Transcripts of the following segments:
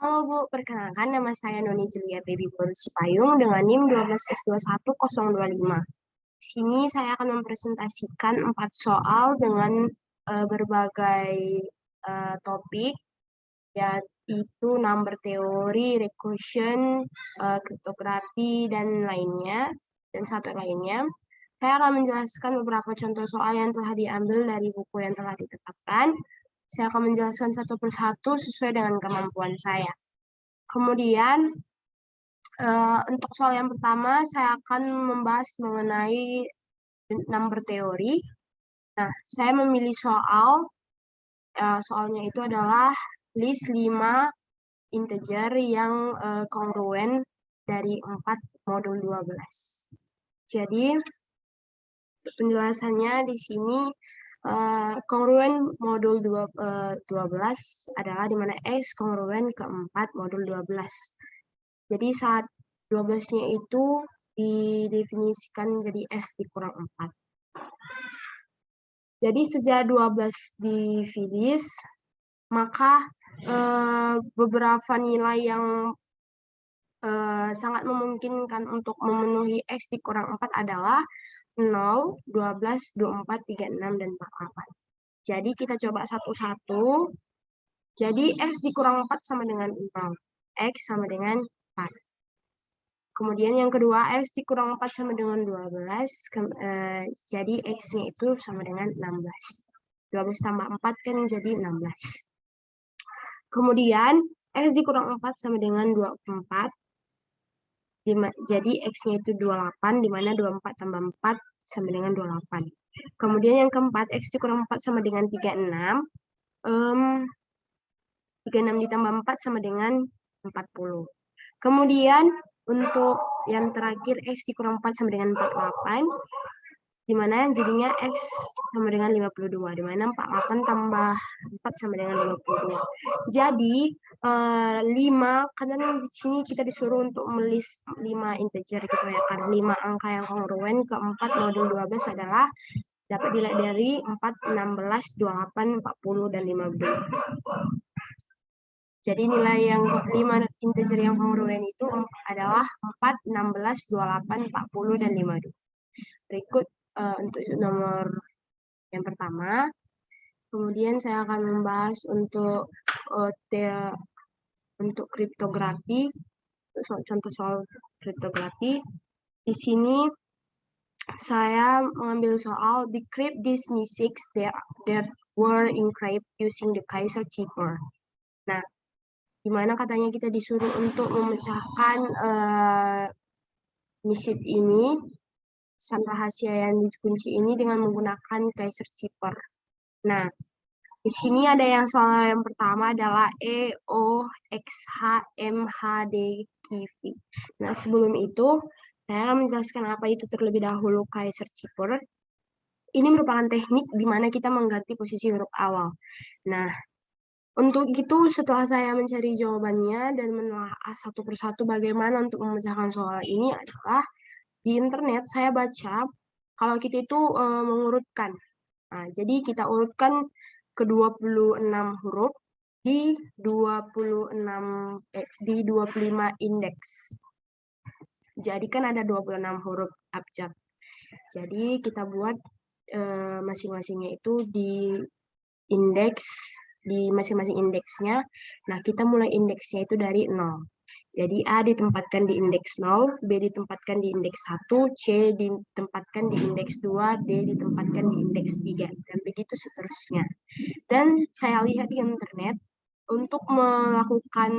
Halo Bu, perkenalkan nama saya Noni Julia Baby Borus Payung dengan NIM 12S21025. Di sini saya akan mempresentasikan 4 soal dengan berbagai topik, yaitu number theory, recursion, kriptografi, dan lainnya, dan satu lainnya. Saya akan menjelaskan beberapa contoh soal yang telah diambil dari buku yang telah ditetapkan. Saya akan menjelaskan satu persatu sesuai dengan kemampuan saya. Kemudian, untuk soal yang pertama, saya akan membahas mengenai number theory. Nah, saya memilih soalnya itu adalah list 5 integer yang kongruen dari 4 modul 12. Jadi, penjelasannya di sini kongruen modul 12 adalah di mana X kongruen ke 4 modul 12. Jadi saat 12-nya itu didefinisikan jadi S dikurang 4. Jadi sejak 12 di-finish, maka beberapa nilai yang sangat memungkinkan untuk memenuhi X dikurang 4 adalah 0, 12, 24, 36, dan 48. Jadi kita coba satu-satu. Jadi X dikurang 4 sama dengan 0. X sama dengan 4. Kemudian yang kedua, X dikurang 4 sama dengan 12. Jadi X-nya itu sama dengan 16. 12 tambah 4 kan jadi 16. Kemudian, X dikurang 4 sama dengan 24. Jadi X-nya itu 28, di mana 24 tambah 4 sama dengan 28. Kemudian yang keempat, X dikurang 4 sama dengan 36. 36 ditambah 4 sama dengan 40. Kemudian untuk yang terakhir X dikurang 4 sama dengan 48, di mana jadinya X sama dengan 52, di mana 48 tambah 4 sama dengan 52. Jadi 5, karena di sini kita disuruh untuk melis 5 integer gitu ya, karena 5 angka yang kongruen ke 4 modul 12 adalah dapat dilihat dari 4, 16, 28, 40, dan 52. Jadi nilai yang 5 integer yang kongruen itu adalah 4, 16, 28, 40, dan 52. Berikut untuk nomor yang pertama. Kemudian saya akan membahas untuk kriptografi, contoh soal kriptografi. Di sini saya mengambil soal decrypt these messages that were encrypted using the Kaiser cipher. Nah, di mana katanya kita disuruh untuk memecahkan message ini, pesan rahasia yang dikunci ini dengan menggunakan Kaiser cipher. Nah, di sini ada yang soal yang pertama adalah EOXHMHDQV. Nah, sebelum itu, saya akan menjelaskan apa itu terlebih dahulu Kaiser cipher. Ini merupakan teknik di mana kita mengganti posisi huruf awal. Nah, untuk itu setelah saya mencari jawabannya dan menelaah satu persatu bagaimana untuk memecahkan soal ini adalah di internet saya baca kalau kita itu mengurutkan. Nah, jadi kita urutkan ke 26 huruf di 25 indeks. Jadi kan ada 26 huruf abjad. Jadi kita buat masing-masingnya itu di indeks, di masing-masing indeksnya. Nah, kita mulai indeksnya itu dari 0. Jadi A ditempatkan di indeks 0, B ditempatkan di indeks 1, C ditempatkan di indeks 2, D ditempatkan di indeks 3, dan begitu seterusnya. Dan saya lihat di internet, untuk melakukan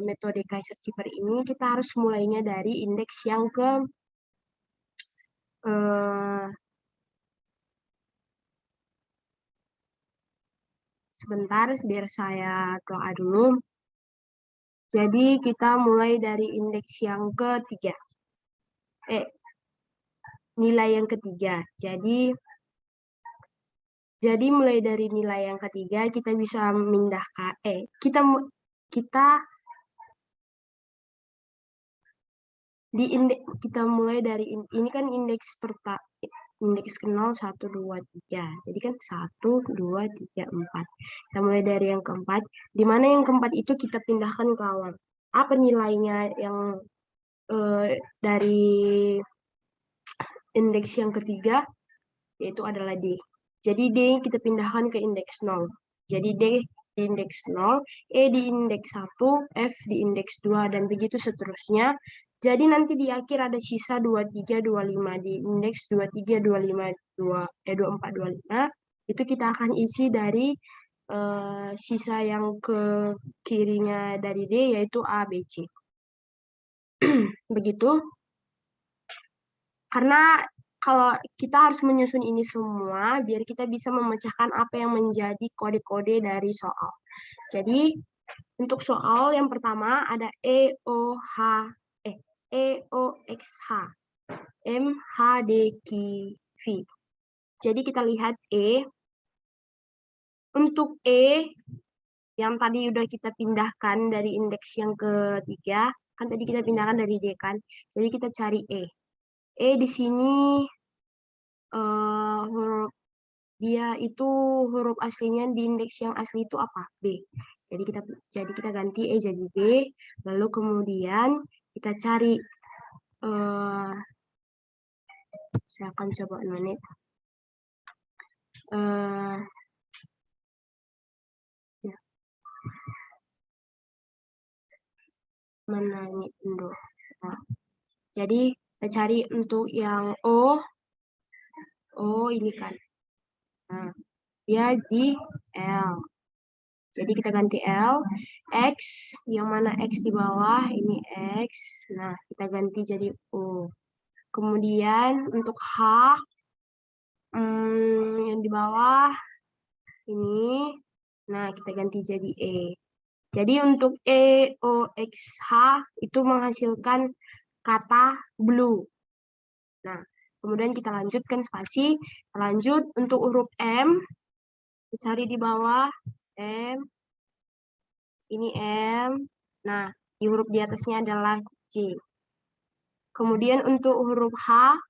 metode Kaiser cipher ini, kita harus mulainya dari indeks yang ke sebentar, biar saya doa dulu. Jadi kita mulai dari indeks yang ketiga. Nilai yang ketiga. Jadi mulai dari nilai yang ketiga kita bisa memindahkan kita mulai dari ini kan indeks pertama. indeks ke 0, 1, 2, 3. Jadi kan 1, 2, 3, 4. Kita mulai dari yang keempat. Di mana yang keempat itu kita pindahkan ke awal. Apa nilainya yang dari indeks yang ketiga? Yaitu adalah D. Jadi D kita pindahkan ke indeks 0. Jadi D di indeks 0, E di indeks 1, F di indeks 2, dan begitu seterusnya. Jadi nanti di akhir ada sisa 23, 25. Di indeks 23, 25, 24, 25. Itu kita akan isi dari sisa yang ke kirinya dari D, yaitu A, B, C. Begitu. Karena kalau kita harus menyusun ini semua, biar kita bisa memecahkan apa yang menjadi kode-kode dari soal. Jadi, untuk soal yang pertama ada EOXH, MHDQV. Jadi kita lihat untuk yang tadi udah kita pindahkan dari indeks yang ketiga, kan tadi kita pindahkan dari D kan. Jadi kita cari E. Di sini huruf dia itu huruf aslinya di indeks yang asli itu apa? B. Jadi kita ganti E jadi B. Lalu kemudian kita cari saya akan coba menit. Ya. Mana ini Indo? Nah, jadi kita cari untuk yang O ini kan. Nah, dia di L. Jadi kita ganti L, X, yang mana X di bawah, ini X. Nah, kita ganti jadi O. Kemudian untuk H, yang di bawah, ini. Nah, kita ganti jadi E. Jadi untuk EOXH itu menghasilkan kata blue. Nah, kemudian kita lanjutkan spasi. Lanjut untuk huruf M, cari di bawah M. Ini M. Nah, di huruf di atasnya adalah C. Kemudian untuk huruf H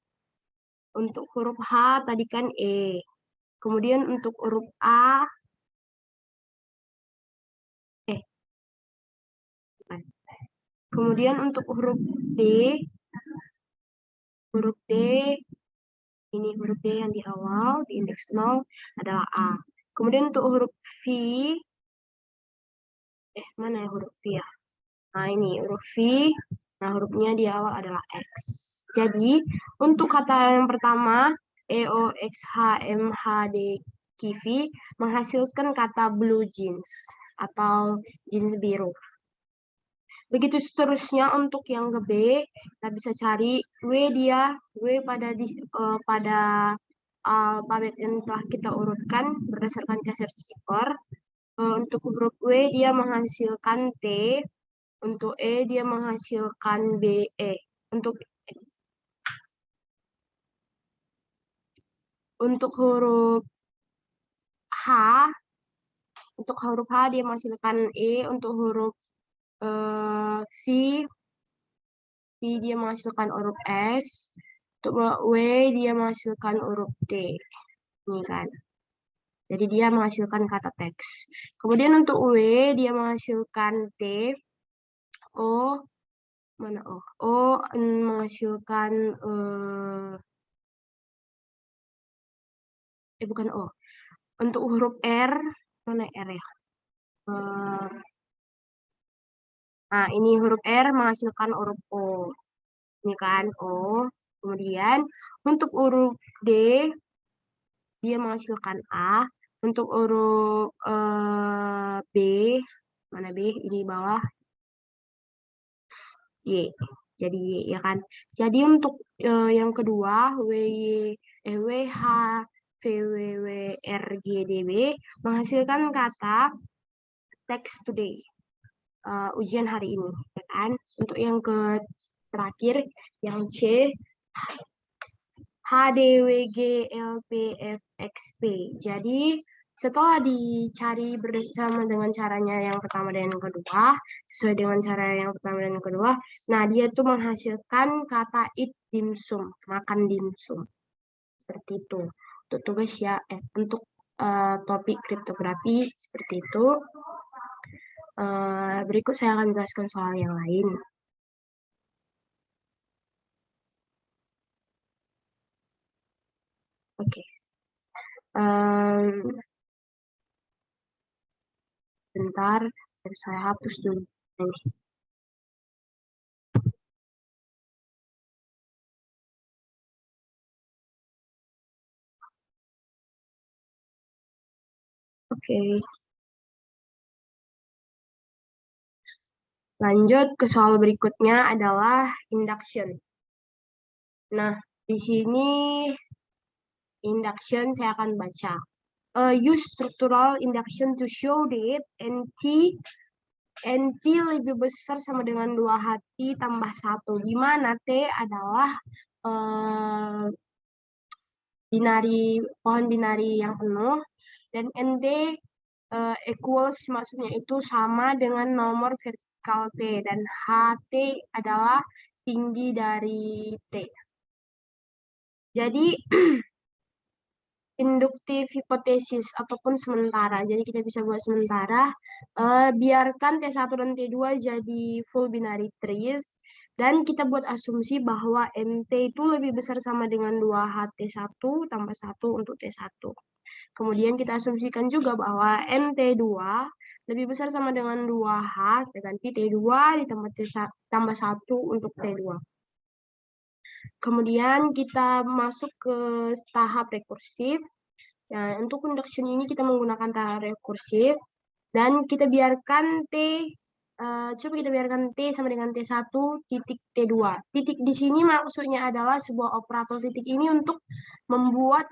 tadi kan E. Kemudian untuk huruf A, kemudian untuk huruf D, ini huruf D yang di awal, di indeks 0 adalah A. Kemudian untuk huruf V, mana ya huruf V ya? Nah, ini huruf V, nah hurufnya di awal adalah X. Jadi, untuk kata yang pertama, EOXHMHDKV menghasilkan kata blue jeans atau jeans biru. Begitu seterusnya untuk yang ke B, kita bisa cari W pada alfabet yang telah kita urutkan berdasarkan Kaser Skipper. Untuk huruf W dia menghasilkan T, untuk E dia menghasilkan BE. Untuk huruf H, dia menghasilkan E, untuk huruf V dia menghasilkan huruf S, untuk W dia menghasilkan huruf T. Ini kan. Jadi dia menghasilkan kata teks. Kemudian untuk W dia menghasilkan T, O, mana O? O menghasilkan bukan O. Untuk huruf R, mana R ya? Nah, ini huruf R menghasilkan huruf O. Ini kan O. Kemudian untuk huruf D, dia menghasilkan A. Untuk huruf B, mana B? Ini bawah. Y. Jadi Y, ya kan? Jadi untuk yang kedua, WH, VWW, RGDB menghasilkan kata text today. Ujian hari ini, ya kan? Untuk yang terakhir, yang C, HDWGLPFXP. Jadi setelah dicari bersama dengan caranya yang pertama dan yang kedua, sesuai dengan cara yang pertama dan yang kedua, nah dia tuh menghasilkan kata eat dimsum, makan dimsum. seperti itu. Untuk tugas ya, untuk topik kriptografi seperti itu. Berikut saya akan jelaskan soal yang lain. Oke. Bentar, saya hapus dulu. Oke. Lanjut ke soal berikutnya adalah induction. Nah, di sini induction saya akan baca. Use structural induction to show that NT lebih besar sama dengan 2HT tambah 1. Di mana T adalah pohon binari yang penuh, dan NT equals, maksudnya itu sama dengan nomor vertikal T, dan HT adalah tinggi dari T. Jadi, induktif hipotesis ataupun sementara. Jadi kita bisa buat sementara, biarkan T1 dan T2 jadi full binary trees, dan kita buat asumsi bahwa NT itu lebih besar sama dengan 2HT1 tambah 1 untuk T1. Kemudian kita asumsikan juga bahwa NT2 lebih besar sama dengan 2H, ganti T2 ditambah tambah 1 untuk T2. Kemudian kita masuk ke tahap rekursif. Nah, untuk induction ini kita menggunakan tahap rekursif, dan kita biarkan coba kita biarkan T sama dengan T1 titik T2. Titik di sini maksudnya adalah sebuah operator titik ini untuk membuat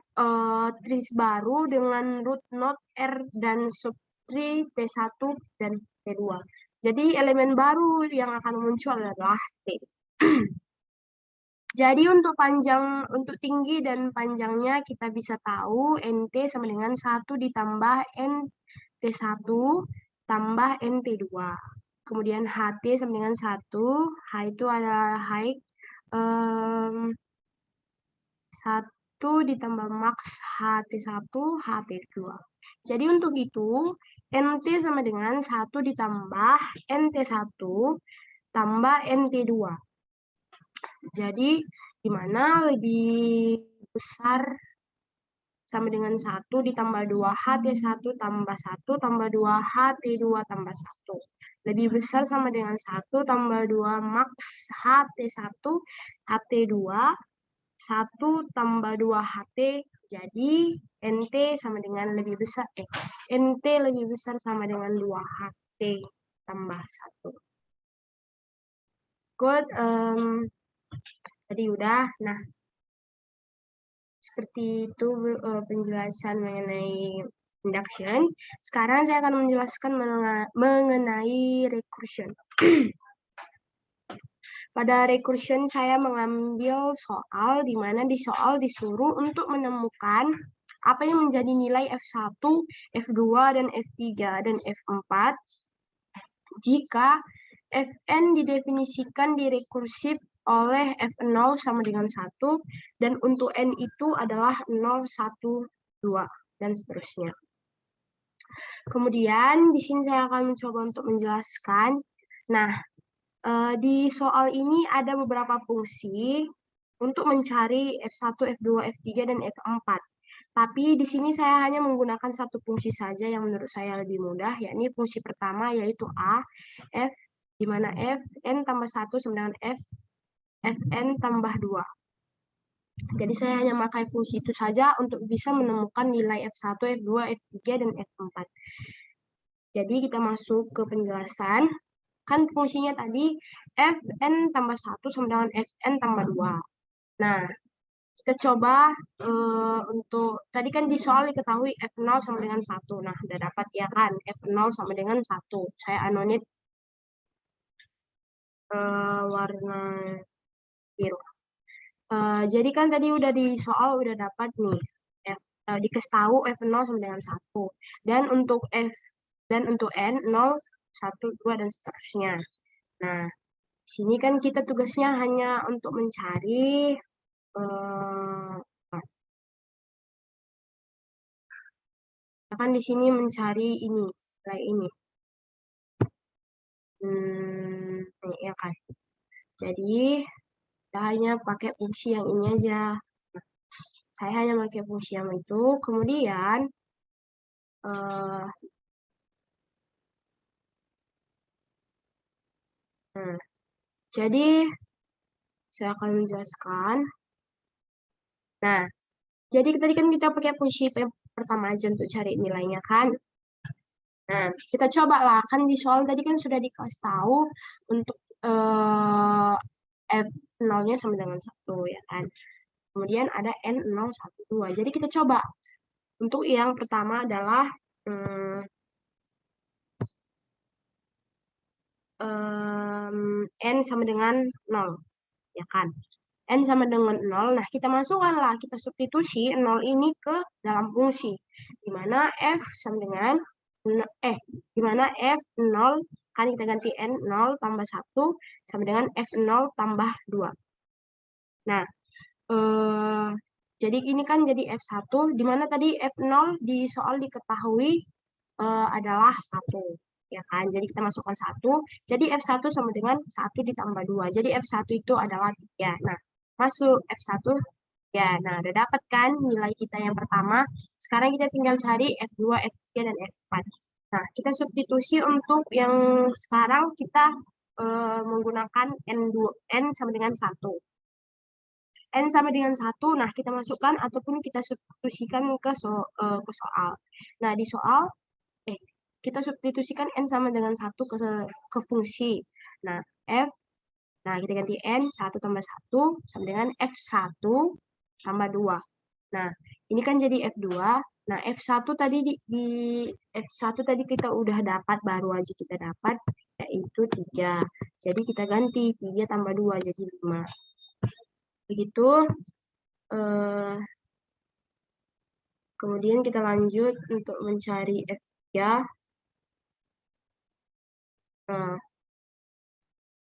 trees baru dengan root node R dan subtree T1 dan T2. Jadi elemen baru yang akan muncul adalah T. Jadi untuk tinggi dan panjangnya kita bisa tahu NT sama dengan 1 ditambah NT1 tambah NT2. Kemudian HT sama dengan 1, H itu adalah height, 1 ditambah max HT1, HT2. Jadi untuk itu, NT sama dengan 1 ditambah NT1 tambah NT2. Jadi, di mana lebih besar sama dengan 1 ditambah 2 HT1 tambah 1 tambah 2 HT2 tambah 1. Lebih besar sama dengan 1 tambah 2 max HT1 HT2 1 tambah 2 HT. Jadi NT sama dengan lebih besar NT lebih besar sama dengan 2 HT tambah 1. Good. Tadi udah. Nah, seperti itu penjelasan mengenai induction. Sekarang saya akan menjelaskan mengenai recursion. Pada recursion saya mengambil soal di mana di soal disuruh untuk menemukan apa yang menjadi nilai F1, F2, dan F3, dan F4 jika Fn didefinisikan di rekursif oleh F0 sama dengan 1, dan untuk N itu adalah 0, 1, 2, dan seterusnya. Kemudian, di sini saya akan mencoba untuk menjelaskan. Nah, di soal ini ada beberapa fungsi untuk mencari F1, F2, F3, dan F4. Tapi di sini saya hanya menggunakan satu fungsi saja yang menurut saya lebih mudah, yakni fungsi pertama yaitu A, F, di mana F, N tambah 1 sama dengan F, Fn tambah 2. Jadi saya hanya memakai fungsi itu saja untuk bisa menemukan nilai F1, F2, F3, dan F4. Jadi kita masuk ke penjelasan. Kan fungsinya tadi Fn tambah 1 sama dengan Fn tambah 2. Nah, kita coba untuk, tadi kan di soal diketahui F0 sama dengan 1. Nah, udah dapat ya kan, F0 sama dengan 1. Saya anonim warna biru. Jadi kan tadi udah di soal udah dapat nih, dikasih tahu F0 sama dengan 1. Dan untuk N, 0, 1, 2, dan seterusnya. Nah, sini kan kita tugasnya hanya untuk mencari Akan di sini mencari ini, nilai ini. Ini ya kan. Jadi, kita hanya pakai fungsi yang ini aja. Saya hanya pakai fungsi yang itu, kemudian nah, jadi saya akan menjelaskan. Nah, jadi tadi kan kita pakai fungsi pertama aja untuk cari nilainya kan. Nah, kita coba lah, kan di soal tadi kan sudah dikasih tahu untuk F0-nya sama dengan 1 ya kan. Kemudian ada N0, 1, 2. Jadi kita coba. Untuk yang pertama adalah N sama dengan 0, ya kan. N sama dengan 0, nah kita masukkanlah, kita substitusi 0 ini ke dalam fungsi. Di mana F sama dengan, di mana F0, kan kita ganti N0 tambah 1 sama dengan F0 tambah 2. Nah, jadi ini kan jadi F1, di mana tadi F0 di soal diketahui adalah 1. Ya kan, jadi kita masukkan 1. Jadi F1 sama dengan 1 ditambah 2. Jadi F1 itu adalah 3. Nah, masuk F1. Ya, nah udah dapat kan nilai kita yang pertama. Sekarang kita tinggal cari F2, F3, dan F4. Nah, kita substitusi untuk yang sekarang kita menggunakan N2, N sama dengan 1. N sama dengan 1, nah kita masukkan ataupun kita substitusikan ke soal. Nah, di soal, kita substitusikan N sama dengan 1 ke fungsi. Nah, F, nah kita ganti N, 1 tambah 1 sama dengan F1 tambah 2. Nah, ini kan jadi F2. Nah, F1 tadi di F1 tadi kita udah dapat, baru aja kita dapat, yaitu 3. Jadi kita ganti 3 tambah 2 jadi 5. Begitu. Kemudian kita lanjut untuk mencari F3. Nah,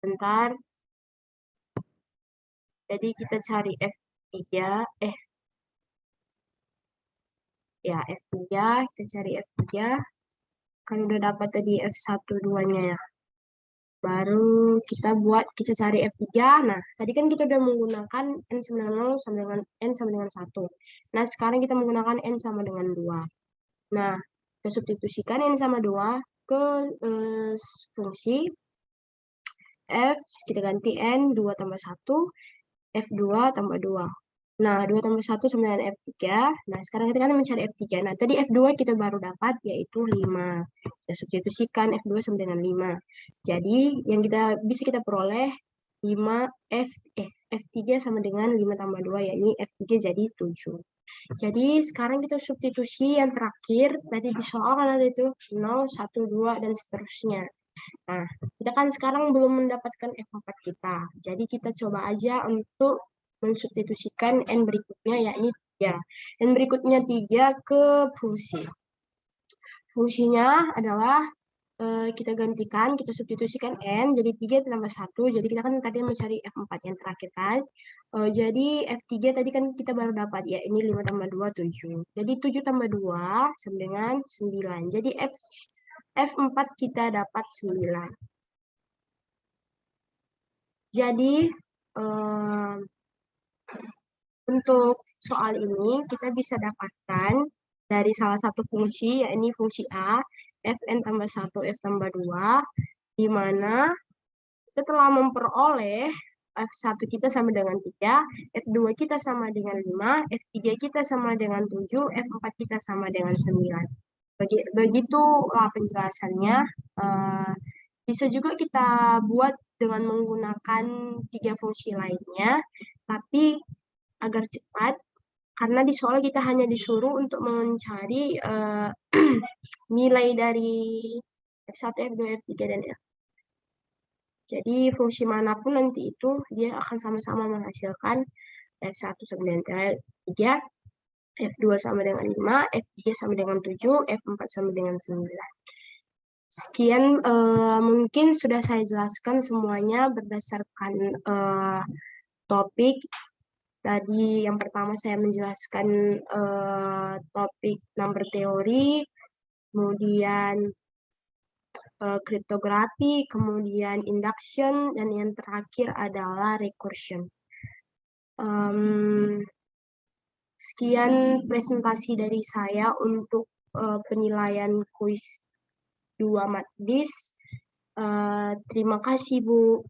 bentar. Jadi kita cari F3. Ya, F3. Kita cari F3. Kan udah dapat tadi F1 2-nya ya. Baru kita cari F3. Nah, tadi kan kita udah menggunakan N sama dengan 0 sama dengan N sama dengan 1. Nah, sekarang kita menggunakan N sama dengan 2. Nah, kita substitusikan N sama 2 ke fungsi F, kita ganti N, 2 tambah 1, F2 tambah 2. Nah, 2 tambah 1 sama dengan F3. Nah, sekarang kita kan mencari F3. Nah, tadi F2 kita baru dapat, yaitu 5. Kita substitusikan F2 sama dengan 5. Jadi, yang bisa kita peroleh 5 F3 sama dengan 5 tambah 2, yakni F3 jadi 7. Jadi, sekarang kita substitusi yang terakhir. Tadi di soal kan ada itu 0, 1, 2, dan seterusnya. Nah, kita kan sekarang belum mendapatkan F4 kita. Jadi kita coba aja untuk mensubstitusikan N berikutnya, yakni 3. N berikutnya 3 ke fungsi. Fungsinya adalah kita gantikan, kita substitusikan N, jadi 3 tambah 1. Jadi kita kan tadi mencari F4 yang terakhir kan. Jadi F3 tadi kan kita baru dapat, ya ini 5 tambah 2, 7. Jadi 7 tambah 2 sama dengan 9. Jadi F4 kita dapat 9. Jadi, untuk soal ini kita bisa dapatkan dari salah satu fungsi, yakni fungsi A, Fn tambah 1, F tambah 2, di mana kita telah memperoleh F1 kita sama dengan 3, F2 kita sama dengan 5, F3 kita sama dengan 7, F4 kita sama dengan 9. Begitulah penjelasannya. Bisa juga kita buat dengan menggunakan 3 fungsi lainnya, tapi agar cepat, karena di soal kita hanya disuruh untuk mencari nilai dari F1, F2, F3, dan F. Jadi fungsi manapun nanti itu dia akan sama-sama menghasilkan F1 sama dengan 3, F2 sama dengan 5, F3 sama dengan 7, F4 sama dengan 9. Sekian mungkin sudah saya jelaskan semuanya berdasarkan topik. Tadi yang pertama saya menjelaskan topik number teori, kemudian kriptografi, kemudian induction, dan yang terakhir adalah recursion. Sekian presentasi dari saya untuk penilaian kuis 2 Matdis. Terima kasih, Bu.